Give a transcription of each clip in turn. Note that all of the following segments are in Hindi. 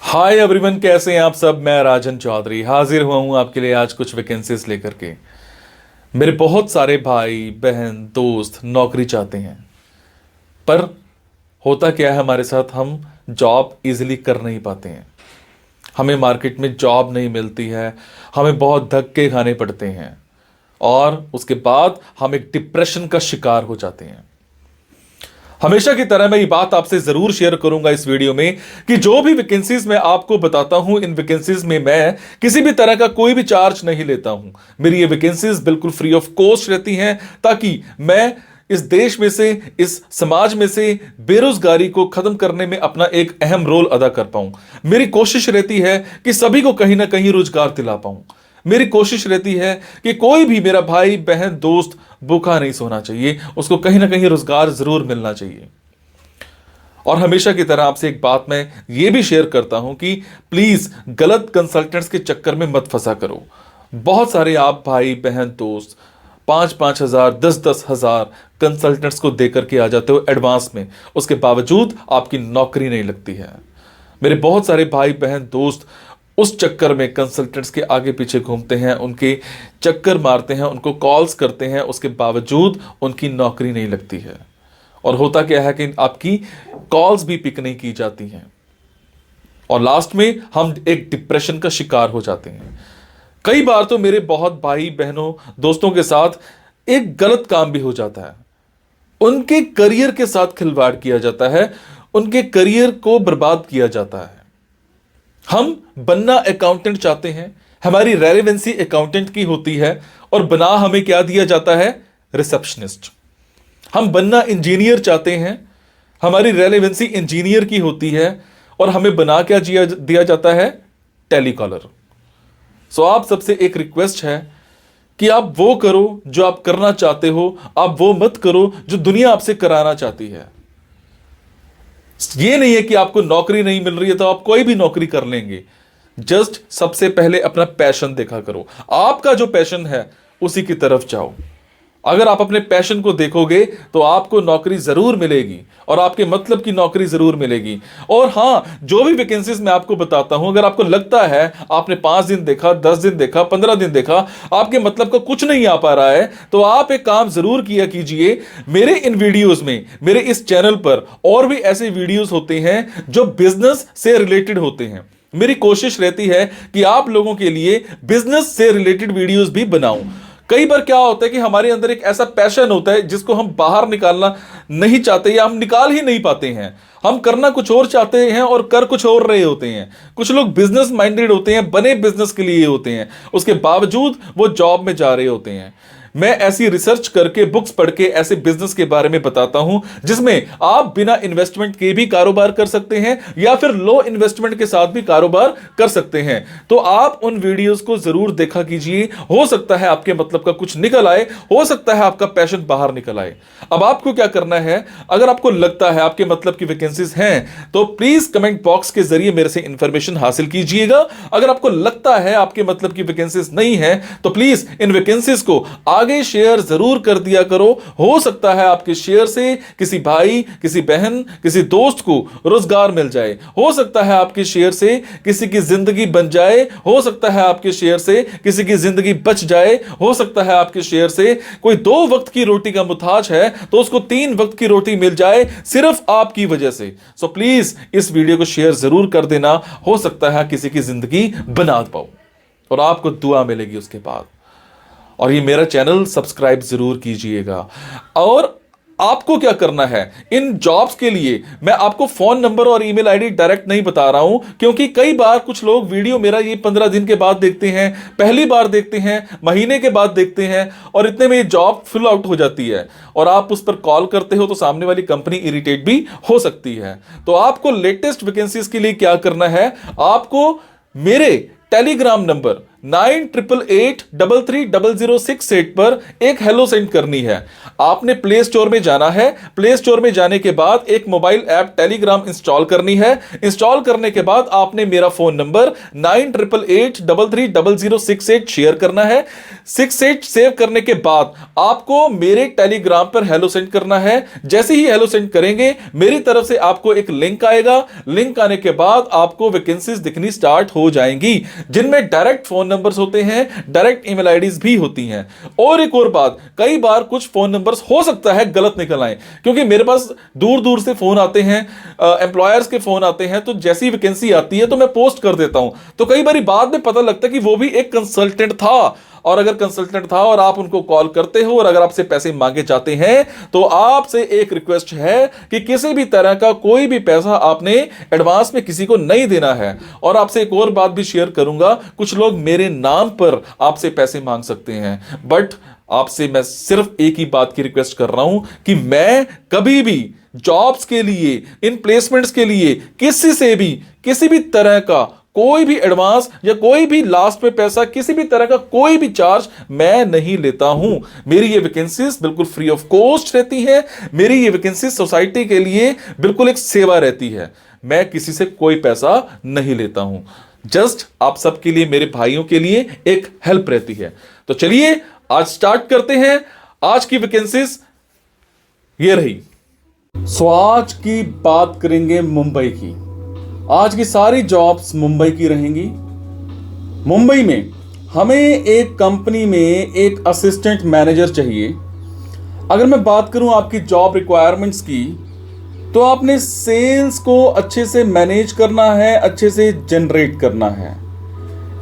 हाय एवरीवन, कैसे हैं आप सब। मैं राजन चौधरी हाजिर हुआ हूं आपके लिए आज कुछ वैकेंसीज लेकर के। मेरे बहुत सारे भाई बहन दोस्त नौकरी चाहते हैं, पर होता क्या है हमारे साथ, हम जॉब इजीली कर नहीं पाते हैं। हमें मार्केट में जॉब नहीं मिलती है, हमें बहुत धक्के खाने पड़ते हैं और उसके बाद हम एक डिप्रेशन का शिकार हो जाते हैं। हमेशा की तरह मैं ये बात आपसे जरूर शेयर करूंगा इस वीडियो में कि जो भी वैकेंसीज मैं आपको बताता हूं, इन वैकेंसीज में मैं किसी भी तरह का कोई भी चार्ज नहीं लेता हूं। मेरी ये वैकेंसीज बिल्कुल फ्री ऑफ कॉस्ट रहती हैं, ताकि मैं इस देश में से, इस समाज में से बेरोजगारी को खत्म करने में अपना एक अहम रोल अदा कर पाऊं। मेरी कोशिश रहती है कि सभी को कहीं ना कहीं रोजगार दिला पाऊं। मेरी कोशिश रहती है कि कोई भी मेरा भाई बहन दोस्त भूखा नहीं सोना चाहिए, उसको कहीं ना कहीं रोजगार जरूर मिलना चाहिए। और हमेशा की तरह आपसे एक बात मैं ये भी शेयर करता हूं कि प्लीज गलत कंसल्टेंट्स के चक्कर में मत फंसा करो। बहुत सारे आप भाई बहन दोस्त 5,000 10,000 कंसल्टेंट्स को देकर के आ जाते हो एडवांस में, उसके बावजूद आपकी नौकरी नहीं लगती है। मेरे बहुत सारे भाई बहन दोस्त उस चक्कर में कंसल्टेंट्स के आगे पीछे घूमते हैं, उनके चक्कर मारते हैं, उनको कॉल्स करते हैं, उसके बावजूद उनकी नौकरी नहीं लगती है। और होता क्या है कि आपकी कॉल्स भी पिक नहीं की जाती हैं और लास्ट में हम एक डिप्रेशन का शिकार हो जाते हैं। कई बार तो मेरे बहुत भाई बहनों दोस्तों के साथ एक गलत काम भी हो जाता है। उनके करियर के साथ खिलवाड़ किया जाता है, उनके करियर को बर्बाद किया जाता है। हम बनना अकाउंटेंट चाहते हैं, हमारी रेलेवेंसी अकाउंटेंट की होती है और बना हमें क्या दिया जाता है, रिसेप्शनिस्ट। हम बनना इंजीनियर चाहते हैं, हमारी रेलेवेंसी इंजीनियर की होती है और हमें बना क्या दिया जाता है, टेलीकॉलर। सो आप सबसे एक रिक्वेस्ट है कि आप वो करो जो आप करना चाहते हो, आप वो मत करो जो दुनिया आपसे कराना चाहती है। ये नहीं है कि आपको नौकरी नहीं मिल रही है तो आप कोई भी नौकरी कर लेंगे। जस्ट सबसे पहले अपना पैशन देखा करो, आपका जो पैशन है उसी की तरफ जाओ। अगर आप अपने पैशन को देखोगे तो आपको नौकरी जरूर मिलेगी और आपके मतलब की नौकरी जरूर मिलेगी। और हां, जो भी वैकेंसीज मैं आपको बताता हूं, अगर आपको लगता है आपने 5 दिन देखा, 10 दिन देखा, 15 दिन देखा, आपके मतलब का कुछ नहीं आ पा रहा है, तो आप एक काम जरूर किया कीजिए। मेरे इन वीडियोस में, मेरे इस चैनल पर और भी ऐसे वीडियोस होते हैं जो बिजनेस से रिलेटेड होते हैं। मेरी कोशिश रहती है कि आप लोगों के लिए बिजनेस से रिलेटेड वीडियोस भी बनाऊं। कई बार क्या होता है कि हमारे अंदर एक ऐसा पैशन होता है जिसको हम बाहर निकालना नहीं चाहते या हम निकाल ही नहीं पाते हैं। हम करना कुछ और चाहते हैं और कर कुछ और रहे होते हैं। कुछ लोग बिजनेस माइंडेड होते हैं, बने बिजनेस के लिए होते हैं, उसके बावजूद वो जॉब में जा रहे होते हैं। मैं ऐसी रिसर्च करके, बुक्स पढ़ के ऐसे बिजनेस के बारे में बताता हूं जिसमें आप बिना इन्वेस्टमेंट के भी कारोबार कर सकते हैं या फिर लो इन्वेस्टमेंट के साथ भी कारोबार कर सकते हैं। तो आप उन वीडियोस को जरूर देखा कीजिए। हो सकता है आपके मतलब का कुछ निकल आए, हो सकता है आपका पैशन बाहर निकल आए। अब आपको क्या करना है, अगर आपको लगता है आपके मतलब की वैकेंसीज हैं तो प्लीज कमेंट बॉक्स के जरिए मेरे से इंफॉर्मेशन हासिल कीजिएगा। अगर आपको लगता है आपके मतलब की वैकेंसीज नहीं है तो प्लीज इन वैकेंसीज को आगे शेयर जरूर कर दिया करो। हो सकता है आपके शेयर से किसी भाई, किसी बहन, किसी दोस्त को रोजगार मिल जाए। हो सकता है आपके शेयर से किसी की जिंदगी बन जाए। हो सकता है आपके शेयर से किसी की जिंदगी बच जाए। हो सकता है आपके शेयर से कोई 2 वक्त की रोटी का मुताज है तो उसको 3 वक्त की रोटी मिल जाए, सिर्फ आपकी वजह से। सो प्लीज इस वीडियो को शेयर जरूर कर देना। हो सकता है किसी की जिंदगी बना पाओ और आपको दुआ मिलेगी उसके बाद। और ये मेरा चैनल सब्सक्राइब जरूर कीजिएगा। और आपको क्या करना है, इन जॉब्स के लिए मैं आपको फोन नंबर और ईमेल आईडी डायरेक्ट नहीं बता रहा हूं, क्योंकि कई बार कुछ लोग वीडियो मेरा ये 15 दिन के बाद देखते हैं, पहली बार देखते हैं, महीने के बाद देखते हैं और इतने में ये जॉब फिल आउट हो जाती है और आप उस पर कॉल करते हो तो सामने वाली कंपनी इरिटेट भी हो सकती है। तो आपको लेटेस्ट वैकेंसीज के लिए क्या करना है, आपको मेरे टेलीग्राम नंबर 9888330068 पर एक हेलो सेंड करनी है। आपने प्ले स्टोर में जाना है, प्ले स्टोर में जाने के बाद एक मोबाइल ऐप टेलीग्राम इंस्टॉल करनी है। इंस्टॉल करने के बाद आपने मेरा फोन नंबर 9888330068 शेयर करना है। 68 सेव करने के बाद आपको मेरे टेलीग्राम पर हेलो सेंड करना है। जैसे ही हेलो सेंड करेंगे मेरी तरफ से आपको एक लिंक आएगा। लिंक आने के बाद आपको वैकेंसीज दिखनी स्टार्ट हो जाएंगी, जिनमें डायरेक्ट फोन नंबर्स होते हैं, डायरेक्ट ईमेल आईडीज भी होती हैं। और एक और बात, कई बार कुछ फोन नंबर्स हो सकता है गलत निकल आए, क्योंकि मेरे पास दूर दूर से फोन आते हैं, एम्प्लॉयर्स के फोन आते हैं, तो जैसी वैकेंसी आती है तो मैं पोस्ट कर देता हूं। तो कई बार बाद में पता लगता है कि वो भी एक कंसल्टेंट था, और अगर कंसल्टेंट था और आप उनको कॉल करते हो और अगर आपसे पैसे मांगे जाते हैं, तो आपसे एक रिक्वेस्ट है कि किसी भी तरह का कोई भी पैसा आपने एडवांस में किसी को नहीं देना है। और आपसे एक और बात भी शेयर करूंगा, कुछ लोग मेरे नाम पर आपसे पैसे मांग सकते हैं, बट आपसे मैं सिर्फ एक ही बात की रिक्वेस्ट कर रहा हूं कि मैं कभी भी जॉब्स के लिए, इन प्लेसमेंट्स के लिए किसी से भी किसी भी तरह का कोई भी एडवांस या कोई भी लास्ट में पैसा, किसी भी तरह का कोई भी चार्ज मैं नहीं लेता हूं। मेरी ये वैकेंसीज बिल्कुल फ्री ऑफ कॉस्ट रहती है। मेरी ये वैकेंसीज सोसाइटी के लिए बिल्कुल एक सेवा रहती है। मैं किसी से कोई पैसा नहीं लेता हूं, जस्ट आप सबके लिए, मेरे भाइयों के लिए एक हेल्प रहती है। तो चलिए आज स्टार्ट करते हैं। आज की वैकेंसीज ये रही। सो आज की बात करेंगे मुंबई की। आज की सारी जॉब्स मुंबई की रहेंगी। मुंबई में हमें एक कंपनी में एक असिस्टेंट मैनेजर चाहिए। अगर मैं बात करूं आपकी जॉब रिक्वायरमेंट्स की, तो आपने सेल्स को अच्छे से मैनेज करना है, अच्छे से जनरेट करना है।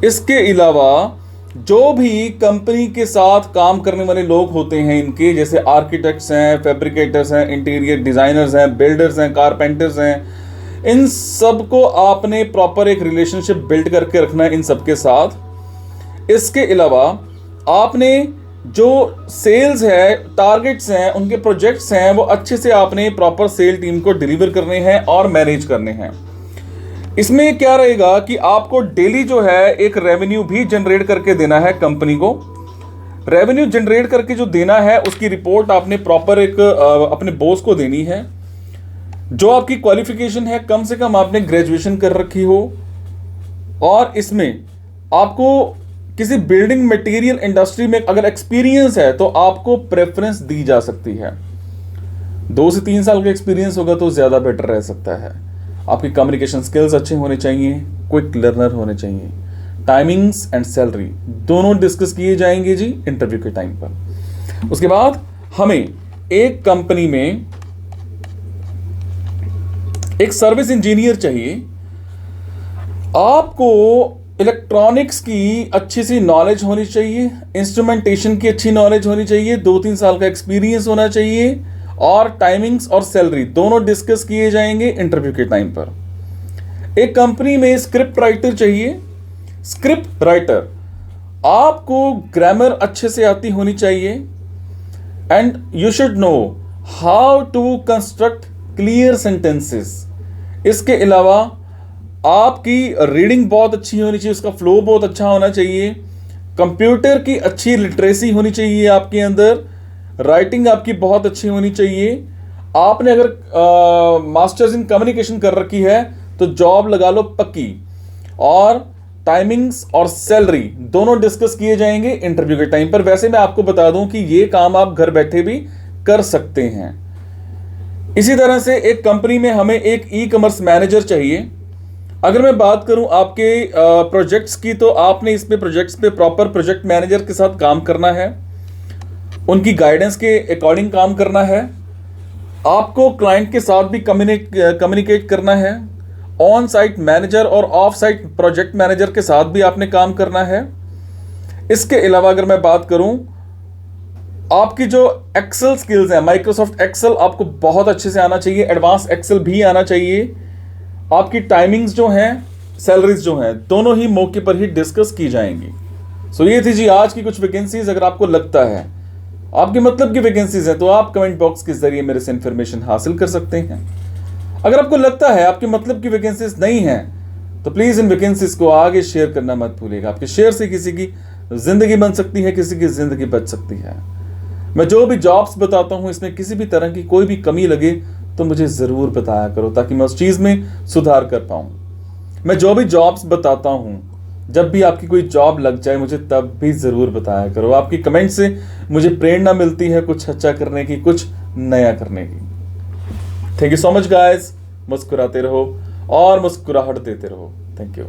इसके अलावा जो भी कंपनी के साथ काम करने वाले लोग होते हैं इनके, जैसे आर्किटेक्ट्स हैं, फैब्रिकेटर्स हैं, इंटीरियर डिजाइनर्स हैं, बिल्डर्स हैं, कारपेंटर्स हैं, इन सब को आपने प्रॉपर एक रिलेशनशिप बिल्ड करके रखना है इन सब के साथ। इसके अलावा आपने जो सेल्स है, टारगेट्स हैं, उनके प्रोजेक्ट्स हैं, वो अच्छे से आपने प्रॉपर सेल टीम को डिलीवर करने हैं और मैनेज करने हैं। इसमें क्या रहेगा कि आपको डेली जो है एक रेवेन्यू भी जनरेट करके देना है कंपनी को। रेवेन्यू जनरेट करके जो देना है उसकी रिपोर्ट आपने प्रॉपर एक अपने बॉस को देनी है। जो आपकी क्वालिफिकेशन है, कम से कम आपने ग्रेजुएशन कर रखी हो, और इसमें आपको किसी बिल्डिंग मटेरियल इंडस्ट्री में अगर एक्सपीरियंस है तो आपको प्रेफरेंस दी जा सकती है। 2 से 3 साल का एक्सपीरियंस होगा तो ज्यादा बेटर रह सकता है। आपकी कम्युनिकेशन स्किल्स अच्छे होने चाहिए, क्विक लर्नर होने चाहिए। टाइमिंग्स एंड सैलरी दोनों डिस्कस किए जाएंगे जी इंटरव्यू के टाइम पर। उसके बाद हमें एक कंपनी में एक सर्विस इंजीनियर चाहिए। आपको इलेक्ट्रॉनिक्स की अच्छी सी नॉलेज होनी चाहिए, इंस्ट्रूमेंटेशन की अच्छी नॉलेज होनी चाहिए, 2-3 साल का एक्सपीरियंस होना चाहिए, और टाइमिंग्स और सैलरी दोनों डिस्कस किए जाएंगे इंटरव्यू के टाइम पर। एक कंपनी में स्क्रिप्ट राइटर चाहिए। स्क्रिप्ट राइटर, आपको ग्रामर अच्छे से आती होनी चाहिए, and you should know how to construct clear sentences. इसके अलावा आपकी रीडिंग बहुत अच्छी होनी चाहिए, उसका फ्लो बहुत अच्छा होना चाहिए। कंप्यूटर की अच्छी लिटरेसी होनी चाहिए आपके अंदर। राइटिंग आपकी बहुत अच्छी होनी चाहिए। आपने अगर मास्टर्स इन कम्युनिकेशन कर रखी है तो जॉब लगा लो पक्की। और टाइमिंग्स और सैलरी दोनों डिस्कस किए जाएंगे इंटरव्यू के टाइम पर। वैसे मैं आपको बता दूं कि ये काम आप घर बैठे भी कर सकते हैं। इसी तरह से एक कंपनी में हमें एक ई कॉमर्स मैनेजर चाहिए। अगर मैं बात करूं आपके प्रोजेक्ट्स की, तो आपने इसमें प्रोजेक्ट्स पे प्रॉपर प्रोजेक्ट मैनेजर के साथ काम करना है, उनकी गाइडेंस के अकॉर्डिंग काम करना है। आपको क्लाइंट के साथ भी कम्युनिकेट करना है। ऑन साइट मैनेजर और ऑफ साइट प्रोजेक्ट मैनेजर के साथ भी आपने काम करना है। इसके अलावा अगर मैं बात करूं, आपकी जो एक्सेल स्किल्स है, माइक्रोसॉफ्ट एक्सेल आपको बहुत अच्छे से आना चाहिए, एडवांस एक्सेल भी आना चाहिए। आपकी टाइमिंग्स जो हैं, सैलरीज जो हैं, दोनों ही मौके पर ही डिस्कस की जाएंगी। सो ये थी जी आज की कुछ वैकेंसीज। अगर आपको लगता है आपके मतलब की वैकेंसीज हैं तो आप कमेंट बॉक्स के जरिए मेरे से इंफॉर्मेशन हासिल कर सकते हैं। अगर आपको लगता है आपके मतलब की वैकेंसीज नहीं हैं तो प्लीज़ इन वैकेंसीज को आगे शेयर करना मत भूलिएगा। आपके शेयर से किसी की ज़िंदगी बन सकती है, किसी की ज़िंदगी बच सकती है। मैं जो भी जॉब्स बताता हूँ इसमें किसी भी तरह की कोई भी कमी लगे तो मुझे ज़रूर बताया करो, ताकि मैं उस चीज़ में सुधार कर पाऊँ। मैं जो भी जॉब्स बताता हूँ, जब भी आपकी कोई जॉब लग जाए मुझे तब भी ज़रूर बताया करो। आपकी कमेंट से मुझे प्रेरणा मिलती है कुछ अच्छा करने की, कुछ नया करने की। Thank you so much guys. मुस्कुराते रहो और मुस्कुराहट देते रहो। Thank you.